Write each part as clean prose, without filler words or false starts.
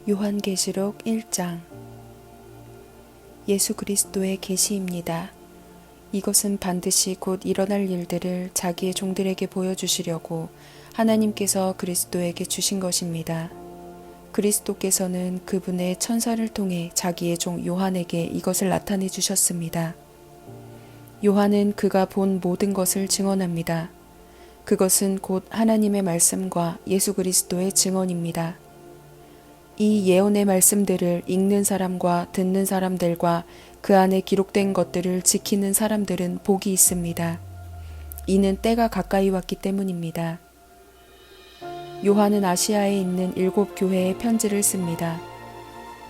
요한계시록 1장. 예수 그리스도의 계시입니다. 이것은 반드시 곧 일어날 일들을 자기의 종들에게 보여주시려고 하나님께서 그리스도에게 주신 것입니다. 그리스도께서는 그분의 천사를 통해 자기의 종 요한에게 이것을 나타내 주셨습니다. 요한은 그가 본 모든 것을 증언합니다. 그것은 곧 하나님의 말씀과 예수 그리스도의 증언입니다. 이 예언의 말씀들을 읽는 사람과 듣는 사람들과 그 안에 기록된 것들을 지키는 사람들은 복이 있습니다. 이는 때가 가까이 왔기 때문입니다. 요한은 아시아에 있는 7교회에 편지를 씁니다.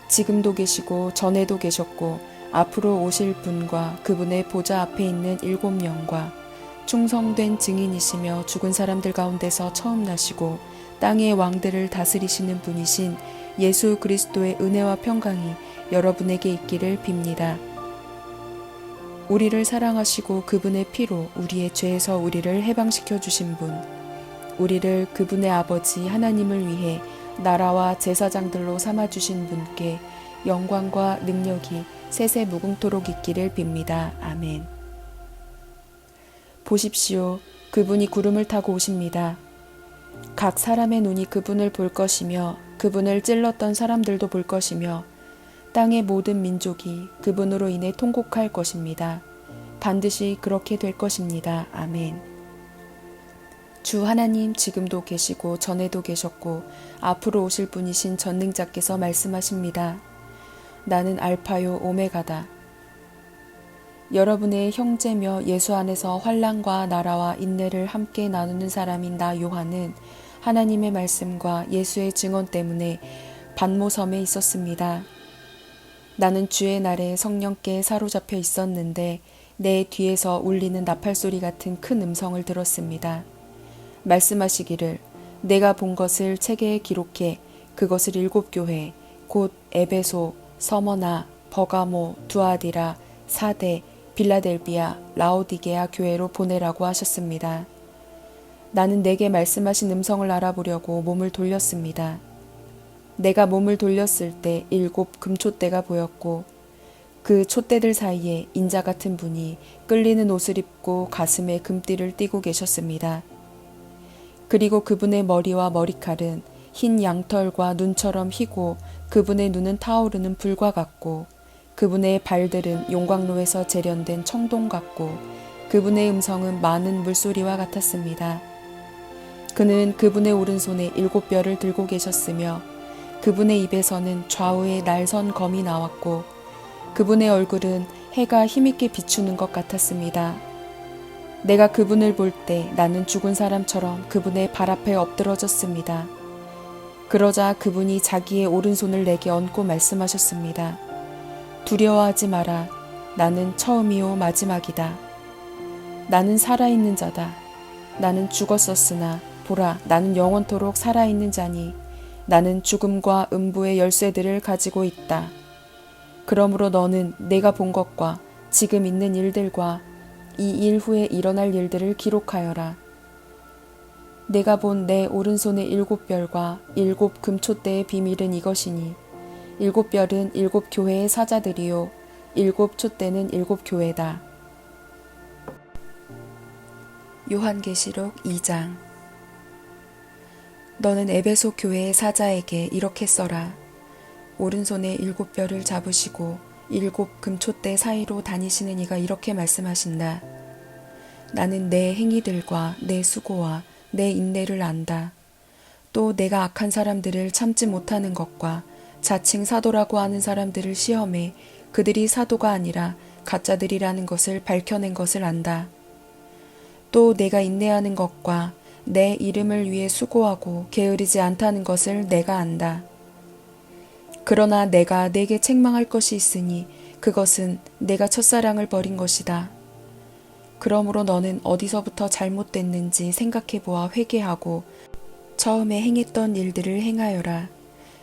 지금도 계시고 전에도 계셨고 앞으로 오실 분과 그분의 보좌 앞에 있는 7명과 충성된 증인이시며 죽은 사람들 가운데서 처음 나시고 땅의 왕들을 다스리시는 분이신 예수 그리스도의 은혜와 평강이 여러분에게 있기를 빕니다. 우리를 사랑하시고 그분의 피로 우리의 죄에서 우리를 해방시켜 주신 분, 우리를 그분의 아버지 하나님을 위해 나라와 제사장들로 삼아주신 분께 영광과 능력이 세세 무궁토록 있기를 빕니다. 아멘. 보십시오. 그분이 구름을 타고 오십니다. 각 사람의 눈이 그분을 볼 것이며 그분을 찔렀던 사람들도 볼 것이며 땅의 모든 민족이 그분으로 인해 통곡할 것입니다. 반드시 그렇게 될 것입니다. 아멘. 주 하나님 지금도 계시고 전에도 계셨고 앞으로 오실 분이신 전능자께서 말씀하십니다. 나는 알파요 오메가다. 여러분의 형제며 예수 안에서 환난과 나라와 인내를 함께 나누는 사람인 나 요한은 하나님의 말씀과 예수의 증언 때문에 반모섬에 있었습니다. 나는 주의 날에 성령께 사로잡혀 있었는데 내 뒤에서 울리는 나팔소리 같은 큰 음성을 들었습니다. 말씀하시기를 내가 본 것을 책에 기록해 그것을 7교회 곧 에베소, 서머나, 버가모, 두아디라, 사데, 빌라델비아, 라오디게아 교회로 보내라고 하셨습니다. 나는 내게 말씀하신 음성을 알아보려고 몸을 돌렸습니다. 내가 몸을 돌렸을 때 7 금촛대가 보였고 그 촛대들 사이에 인자 같은 분이 끌리는 옷을 입고 가슴에 금띠를 띠고 계셨습니다. 그리고 그분의 머리와 머리칼은 흰 양털과 눈처럼 희고 그분의 눈은 타오르는 불과 같고 그분의 발들은 용광로에서 재련된 청동 같고 그분의 음성은 많은 물소리와 같았습니다. 그는 그분의 오른손에 7뼈를 들고 계셨으며 그분의 입에서는 좌우에 날선 검이 나왔고 그분의 얼굴은 해가 힘있게 비추는 것 같았습니다. 내가 그분을 볼 때 나는 죽은 사람처럼 그분의 발 앞에 엎드러졌습니다. 그러자 그분이 자기의 오른손을 내게 얹고 말씀하셨습니다. 두려워하지 마라. 나는 처음이요 마지막이다. 나는 살아있는 자다. 나는 죽었었으나 보라 나는 영원토록 살아있는 자니 나는 죽음과 음부의 열쇠들을 가지고 있다. 그러므로 너는 내가 본 것과 지금 있는 일들과 이 일 후에 일어날 일들을 기록하여라. 내가 본 내 오른손의 7별과 7 금촛대의 비밀은 이것이니 7별은 7교회의 사자들이요 7 촛대는 7교회다. 요한계시록 2장. 너는 에베소 교회의 사자에게 이렇게 써라. 오른손에 7별을 잡으시고 7 금촛대 사이로 다니시는 이가 이렇게 말씀하신다. 나는 내 행위들과 내 수고와 내 인내를 안다. 또 내가 악한 사람들을 참지 못하는 것과 자칭 사도라고 하는 사람들을 시험해 그들이 사도가 아니라 가짜들이라는 것을 밝혀낸 것을 안다. 또 내가 인내하는 것과 내 이름을 위해 수고하고 게으르지 않다는 것을 내가 안다. 그러나 내가 내게 책망할 것이 있으니 그것은 내가 첫사랑을 버린 것이다. 그러므로 너는 어디서부터 잘못됐는지 생각해 보아 회개하고 처음에 행했던 일들을 행하여라.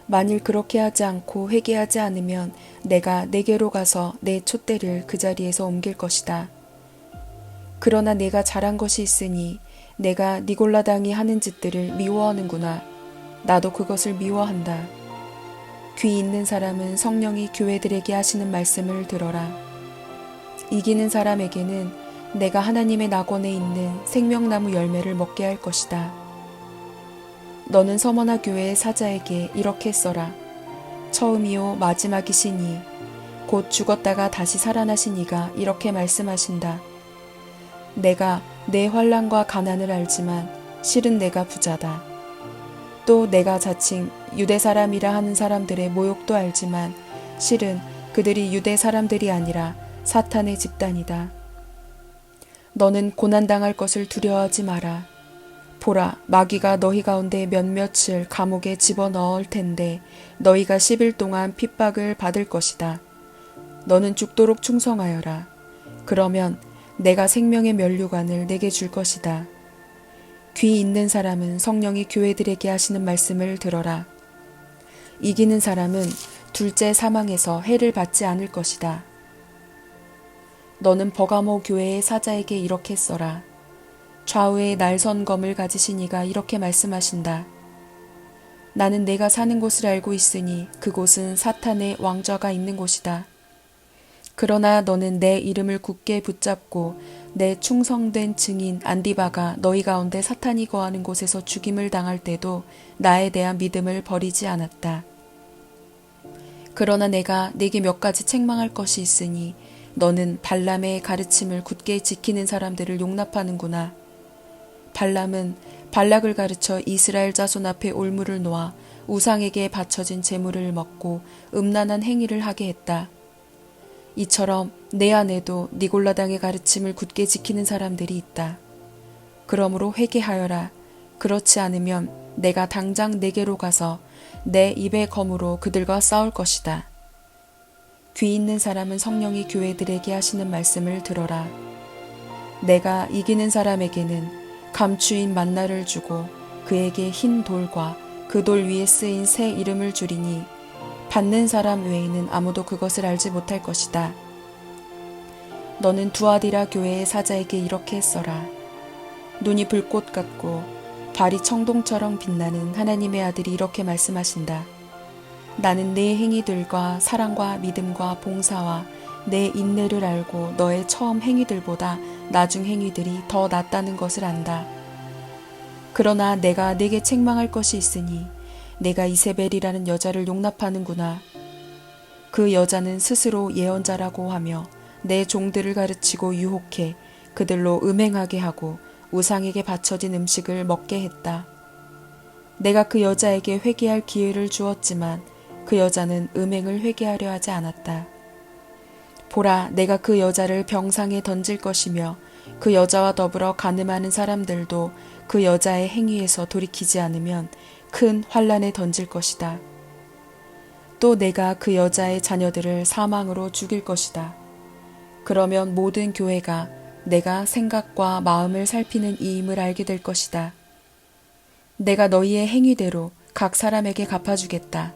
만일 그렇게 하지 않고 회개하지 않으면 내가 내게로 가서 내 촛대를 그 자리에서 옮길 것이다. 그러나 내가 잘한 것이 있으니 내가 니골라당이 하는 짓들을 미워하는구나. 나도 그것을 미워한다. 귀 있는 사람은 성령이 교회들에게 하시는 말씀을 들어라. 이기는 사람에게는 내가 하나님의 낙원에 있는 생명나무 열매를 먹게 할 것이다. 너는 서머나 교회의 사자에게 이렇게 써라. 처음이요 마지막이시니 곧 죽었다가 다시 살아나신 이가 이렇게 말씀하신다. 내가 내 환난과 가난을 알지만 실은 내가 부자다. 또 내가 자칭 유대 사람이라 하는 사람들의 모욕도 알지만 실은 그들이 유대 사람들이 아니라 사탄의 집단이다. 너는 고난당할 것을 두려워하지 마라. 보라, 마귀가 너희 가운데 몇몇을 감옥에 집어넣을 텐데 너희가 10일 동안 핍박을 받을 것이다. 너는 죽도록 충성하여라. 그러면 내가 생명의 면류관을 내게 줄 것이다. 귀 있는 사람은 성령이 교회들에게 하시는 말씀을 들어라. 이기는 사람은 둘째 사망에서 해를 받지 않을 것이다. 너는 버가모 교회의 사자에게 이렇게 써라. 좌우에 날선 검을 가지신 이가 이렇게 말씀하신다. 나는 내가 사는 곳을 알고 있으니 그곳은 사탄의 왕좌가 있는 곳이다. 그러나 너는 내 이름을 굳게 붙잡고 내 충성된 증인 안디바가 너희 가운데 사탄이 거하는 곳에서 죽임을 당할 때도 나에 대한 믿음을 버리지 않았다. 그러나 내가 네게 몇 가지 책망할 것이 있으니 너는 발람의 가르침을 굳게 지키는 사람들을 용납하는구나. 발람은 발락을 가르쳐 이스라엘 자손 앞에 올무를 놓아 우상에게 바쳐진 제물을 먹고 음란한 행위를 하게 했다. 이처럼 내 안에도 니골라당의 가르침을 굳게 지키는 사람들이 있다. 그러므로 회개하여라. 그렇지 않으면 내가 당장 내게로 가서 내 입의 검으로 그들과 싸울 것이다. 귀 있는 사람은 성령이 교회들에게 하시는 말씀을 들어라. 내가 이기는 사람에게는 감추인 만나를 주고 그에게 흰 돌과 그 돌 위에 쓰인 새 이름을 주리니 받는 사람 외에는 아무도 그것을 알지 못할 것이다. 너는 두아디라 교회의 사자에게 이렇게 써라. 눈이 불꽃 같고 발이 청동처럼 빛나는 하나님의 아들이 이렇게 말씀하신다. 나는 내 행위들과 사랑과 믿음과 봉사와 내 인내를 알고 너의 처음 행위들보다 나중 행위들이 더 낫다는 것을 안다. 그러나 내가 네게 책망할 것이 있으니 내가 이세벨이라는 여자를 용납하는구나. 그 여자는 스스로 예언자라고 하며 내 종들을 가르치고 유혹해 그들로 음행하게 하고 우상에게 바쳐진 음식을 먹게 했다. 내가 그 여자에게 회개할 기회를 주었지만 그 여자는 음행을 회개하려 하지 않았다. 보라, 내가 그 여자를 병상에 던질 것이며 그 여자와 더불어 간음하는 사람들도 그 여자의 행위에서 돌이키지 않으면 큰 환란에 던질 것이다. 또 내가 그 여자의 자녀들을 사망으로 죽일 것이다. 그러면 모든 교회가 내가 생각과 마음을 살피는 이임을 알게 될 것이다. 내가 너희의 행위대로 각 사람에게 갚아주겠다.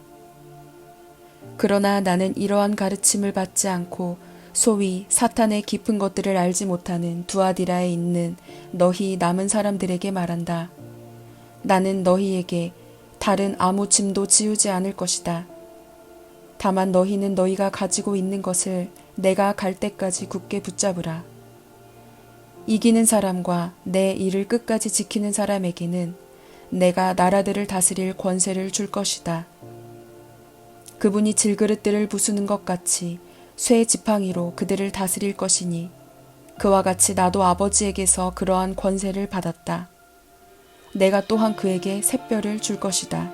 그러나 나는 이러한 가르침을 받지 않고 소위 사탄의 깊은 것들을 알지 못하는 두아디라에 있는 너희 남은 사람들에게 말한다. 나는 너희에게 다른 아무 짐도 지우지 않을 것이다. 다만 너희는 너희가 가지고 있는 것을 내가 갈 때까지 굳게 붙잡으라. 이기는 사람과 내 일을 끝까지 지키는 사람에게는 내가 나라들을 다스릴 권세를 줄 것이다. 그분이 질그릇들을 부수는 것 같이 쇠 지팡이로 그들을 다스릴 것이니 그와 같이 나도 아버지에게서 그러한 권세를 받았다. 내가 또한 그에게 샛별을 줄 것이다.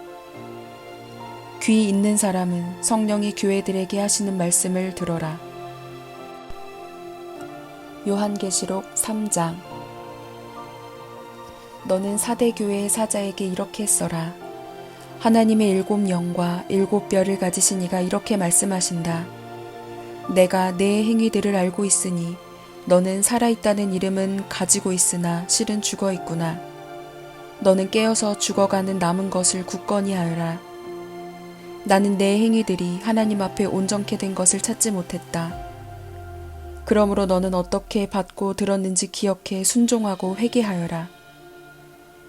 귀 있는 사람은 성령이 교회들에게 하시는 말씀을 들어라. 요한계시록 3장. 너는 사대교회의 사자에게 이렇게 써라. 하나님의 7 영과 7 뼈를 가지신 이가 이렇게 말씀하신다. 내가 내 행위들을 알고 있으니 너는 살아있다는 이름은 가지고 있으나 실은 죽어있구나. 너는 깨어서 죽어가는 남은 것을 굳건히 하여라. 나는 내 행위들이 하나님 앞에 온전케 된 것을 찾지 못했다. 그러므로 너는 어떻게 받고 들었는지 기억해 순종하고 회개하여라.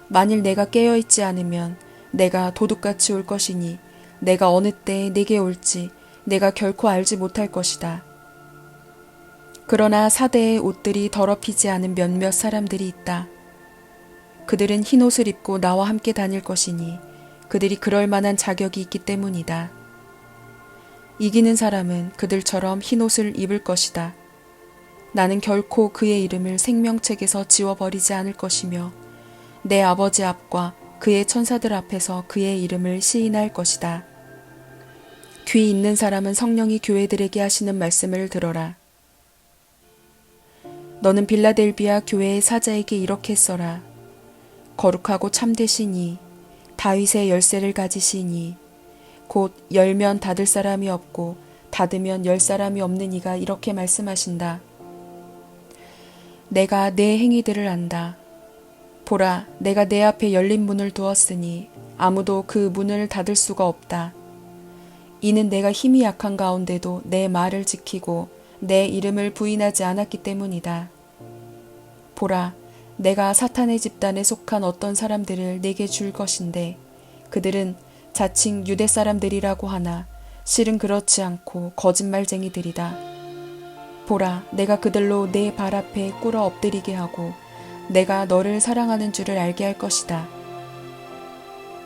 만일 내가 깨어있지 않으면 내가 도둑같이 올 것이니 내가 어느 때에 내게 올지 내가 결코 알지 못할 것이다. 그러나 사대의 옷들이 더럽히지 않은 몇몇 사람들이 있다. 그들은 흰옷을 입고 나와 함께 다닐 것이니 그들이 그럴 만한 자격이 있기 때문이다. 이기는 사람은 그들처럼 흰옷을 입을 것이다. 나는 결코 그의 이름을 생명책에서 지워버리지 않을 것이며 내 아버지 앞과 그의 천사들 앞에서 그의 이름을 시인할 것이다. 귀 있는 사람은 성령이 교회들에게 하시는 말씀을 들어라. 너는 빌라델비아 교회의 사자에게 이렇게 써라. 거룩하고 참되시니 다윗의 열쇠를 가지시니 곧 열면 닫을 사람이 없고 닫으면 열 사람이 없는 이가 이렇게 말씀하신다. 내가 내 행위들을 안다. 보라, 내가 내 앞에 열린 문을 두었으니 아무도 그 문을 닫을 수가 없다. 이는 내가 힘이 약한 가운데도 내 말을 지키고 내 이름을 부인하지 않았기 때문이다. 보라, 내가 사탄의 집단에 속한 어떤 사람들을 내게 줄 것인데 그들은 자칭 유대 사람들이라고 하나 실은 그렇지 않고 거짓말쟁이들이다. 보라, 내가 그들로 내 발 앞에 꿇어 엎드리게 하고 내가 너를 사랑하는 줄을 알게 할 것이다.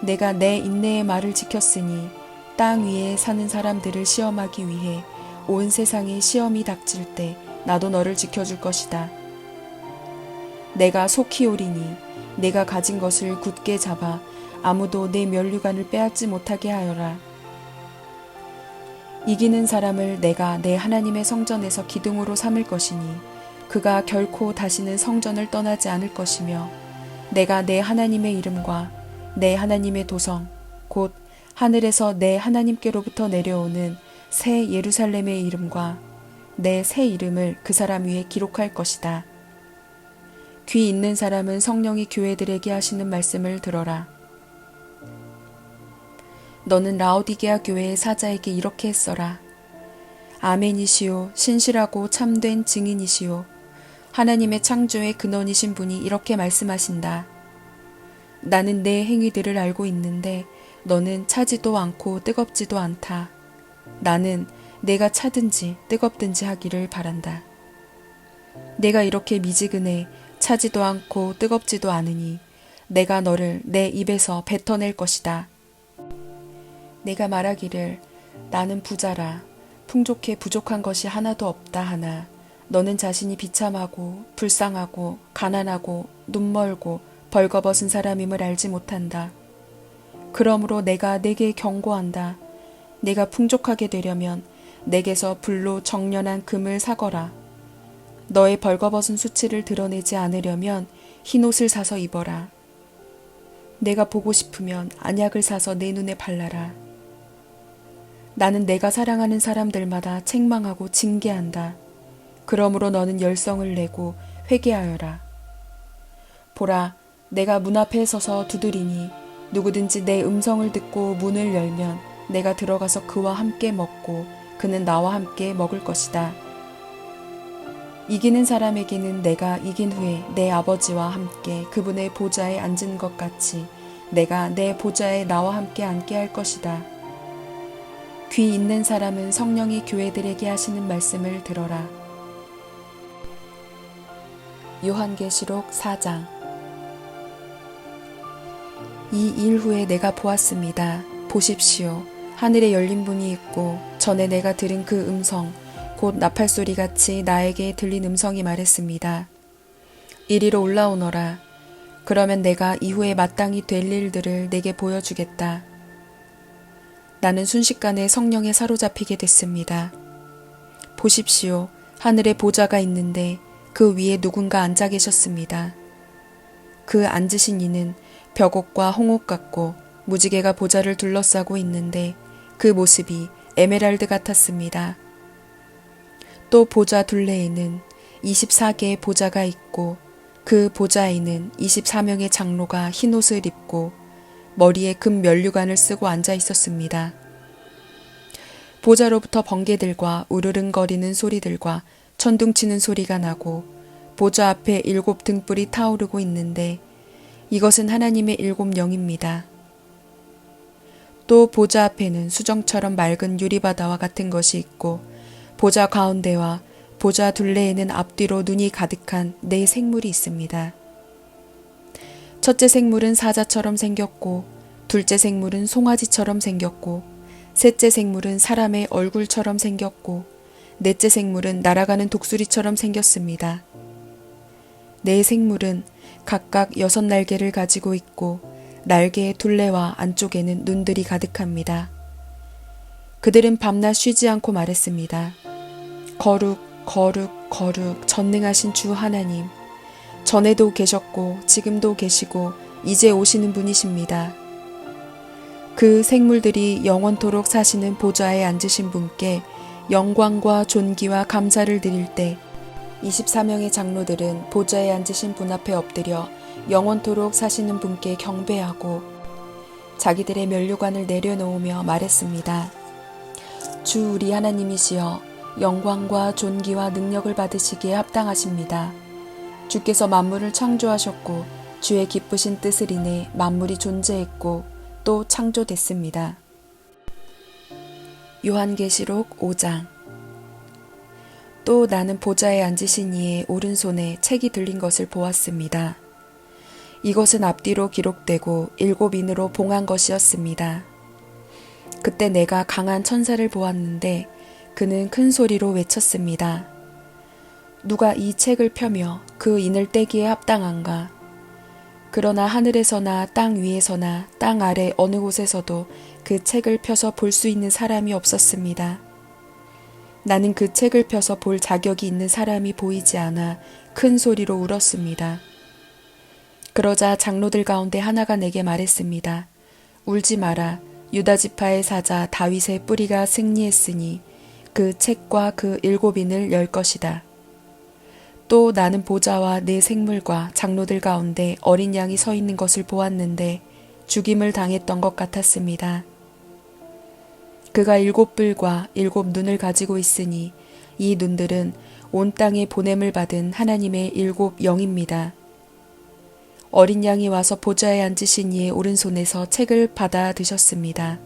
내가 내 인내의 말을 지켰으니 땅 위에 사는 사람들을 시험하기 위해 온 세상에 시험이 닥칠 때 나도 너를 지켜줄 것이다. 내가 속히 오리니 내가 가진 것을 굳게 잡아 아무도 내 면류관을 빼앗지 못하게 하여라. 이기는 사람을 내가 내 하나님의 성전에서 기둥으로 삼을 것이니 그가 결코 다시는 성전을 떠나지 않을 것이며 내가 내 하나님의 이름과 내 하나님의 도성 곧 하늘에서 내 하나님께로부터 내려오는 새 예루살렘의 이름과 내 새 이름을 그 사람 위에 기록할 것이다. 귀 있는 사람은 성령이 교회들에게 하시는 말씀을 들어라. 너는 라오디게아 교회의 사자에게 이렇게 써라. 아멘이시오, 신실하고 참된 증인이시오. 하나님의 창조의 근원이신 분이 이렇게 말씀하신다. 나는 내 행위들을 알고 있는데 너는 차지도 않고 뜨겁지도 않다. 나는 내가 차든지 뜨겁든지 하기를 바란다. 내가 이렇게 미지근해 차지도 않고 뜨겁지도 않으니 내가 너를 내 입에서 뱉어낼 것이다. 내가 말하기를 나는 부자라 풍족해 부족한 것이 하나도 없다 하나 너는 자신이 비참하고 불쌍하고 가난하고 눈멀고 벌거벗은 사람임을 알지 못한다. 그러므로 내가 내게 경고한다. 내가 풍족하게 되려면 내게서 불로 정련한 금을 사거라. 너의 벌거벗은 수치를 드러내지 않으려면 흰옷을 사서 입어라. 내가 보고 싶으면 안약을 사서 내 눈에 발라라. 나는 내가 사랑하는 사람들마다 책망하고 징계한다. 그러므로 너는 열성을 내고 회개하여라. 보라, 내가 문 앞에 서서 두드리니 누구든지 내 음성을 듣고 문을 열면 내가 들어가서 그와 함께 먹고 그는 나와 함께 먹을 것이다. 이기는 사람에게는 내가 이긴 후에 내 아버지와 함께 그분의 보좌에 앉은 것 같이 내가 내 보좌에 나와 함께 앉게 할 것이다. 귀 있는 사람은 성령이 교회들에게 하시는 말씀을 들어라. 요한계시록 4장. 이 일 후에 내가 보았습니다. 보십시오. 하늘에 열린 문이 있고 전에 내가 들은 그 음성 곧 나팔소리같이 나에게 들린 음성이 말했습니다. 이리로 올라오너라. 그러면 내가 이후에 마땅히 될 일들을 내게 보여주겠다. 나는 순식간에 성령에 사로잡히게 됐습니다. 보십시오. 하늘에 보좌가 있는데 그 위에 누군가 앉아 계셨습니다. 그 앉으신 이는 벽옥과 홍옥 같고 무지개가 보좌를 둘러싸고 있는데 그 모습이 에메랄드 같았습니다. 또 보좌 둘레에는 24개의 보좌가 있고 그 보좌에는 24명의 장로가 흰옷을 입고 머리에 금 면류관을 쓰고 앉아 있었습니다. 보좌로부터 번개들과 우르릉거리는 소리들과 천둥치는 소리가 나고 보좌 앞에 7 등불이 타오르고 있는데 이것은 하나님의 7 영입니다. 또 보좌 앞에는 수정처럼 맑은 유리바다와 같은 것이 있고 보좌 가운데와 보좌 둘레에는 앞뒤로 눈이 가득한 네 생물이 있습니다. 첫째 생물은 사자처럼 생겼고 둘째 생물은 송아지처럼 생겼고 셋째 생물은 사람의 얼굴처럼 생겼고 넷째 생물은 날아가는 독수리처럼 생겼습니다. 네 생물은 각각 6날개를 가지고 있고 날개의 둘레와 안쪽에는 눈들이 가득합니다. 그들은 밤낮 쉬지 않고 말했습니다. 거룩, 거룩, 거룩, 전능하신 주 하나님. 전에도 계셨고 지금도 계시고 이제 오시는 분이십니다. 그 생물들이 영원토록 사시는 보좌에 앉으신 분께 영광과 존귀와 감사를 드릴 때 24명의 장로들은 보좌에 앉으신 분 앞에 엎드려 영원토록 사시는 분께 경배하고 자기들의 면류관을 내려놓으며 말했습니다. 주 우리 하나님이시여 영광과 존귀와 능력을 받으시기에 합당하십니다. 주께서 만물을 창조하셨고 주의 기쁘신 뜻을 인해 만물이 존재했고 또 창조됐습니다. 요한계시록 5장. 또 나는 보좌에 앉으신 이의 오른손에 책이 들린 것을 보았습니다. 이것은 앞뒤로 기록되고 7인으로 봉한 것이었습니다. 그때 내가 강한 천사를 보았는데 그는 큰 소리로 외쳤습니다. 누가 이 책을 펴며 그 인을 떼기에 합당한가? 그러나 하늘에서나 땅 위에서나 땅 아래 어느 곳에서도 그 책을 펴서 볼 수 있는 사람이 없었습니다. 나는 그 책을 펴서 볼 자격이 있는 사람이 보이지 않아 큰 소리로 울었습니다. 그러자 장로들 가운데 하나가 내게 말했습니다. 울지 마라. 유다 지파의 사자 다윗의 뿌리가 승리했으니 그 책과 그 7인을 열 것이다. 또 나는 보좌와 네 생물과 장로들 가운데 어린 양이 서 있는 것을 보았는데 죽임을 당했던 것 같았습니다. 그가 7뿔과 7눈을 가지고 있으니 이 눈들은 온 땅에 보냄을 받은 하나님의 7 영입니다. 어린 양이 와서 보좌에 앉으신 이의 오른손에서 책을 받아 드셨습니다.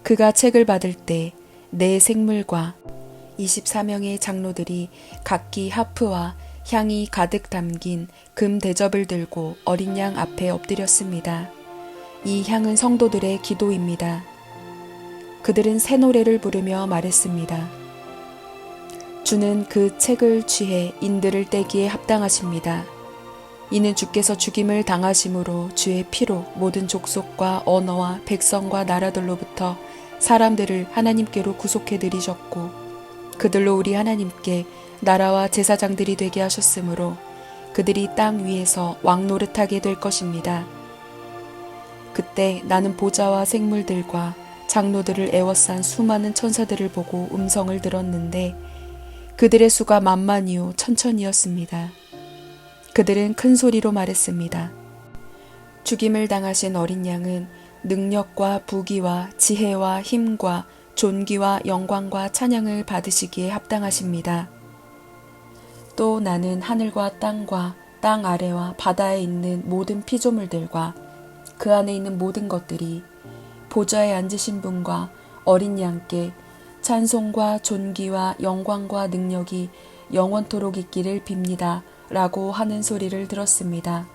그가 책을 받을 때 네 생물과 24명의 장로들이 각기 하프와 향이 가득 담긴 금 대접을 들고 어린 양 앞에 엎드렸습니다. 이 향은 성도들의 기도입니다. 그들은 새 노래를 부르며 말했습니다. 주는 그 책을 취해 인들을 떼기에 합당하십니다. 이는 주께서 죽임을 당하심으로 주의 피로 모든 족속과 언어와 백성과 나라들로부터 사람들을 하나님께로 구속해 들이셨고 그들로 우리 하나님께 나라와 제사장들이 되게 하셨으므로 그들이 땅 위에서 왕노릇하게 될 것입니다. 그때 나는 보좌와 생물들과 장로들을 애워싼 수많은 천사들을 보고 음성을 들었는데 그들의 수가 만만이요 천천이었습니다. 그들은 큰 소리로 말했습니다. 죽임을 당하신 어린 양은 능력과 부귀와 지혜와 힘과 존귀와 영광과 찬양을 받으시기에 합당하십니다. 또 나는 하늘과 땅과 땅 아래와 바다에 있는 모든 피조물들과 그 안에 있는 모든 것들이 보좌에 앉으신 분과 어린 양께 찬송과 존귀와 영광과 능력이 영원토록 있기를 빕니다. 라고 하는 소리를 들었습니다.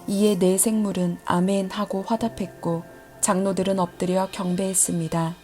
이에 네 생물은 아멘 하고 화답했고 장로들은 엎드려 경배했습니다.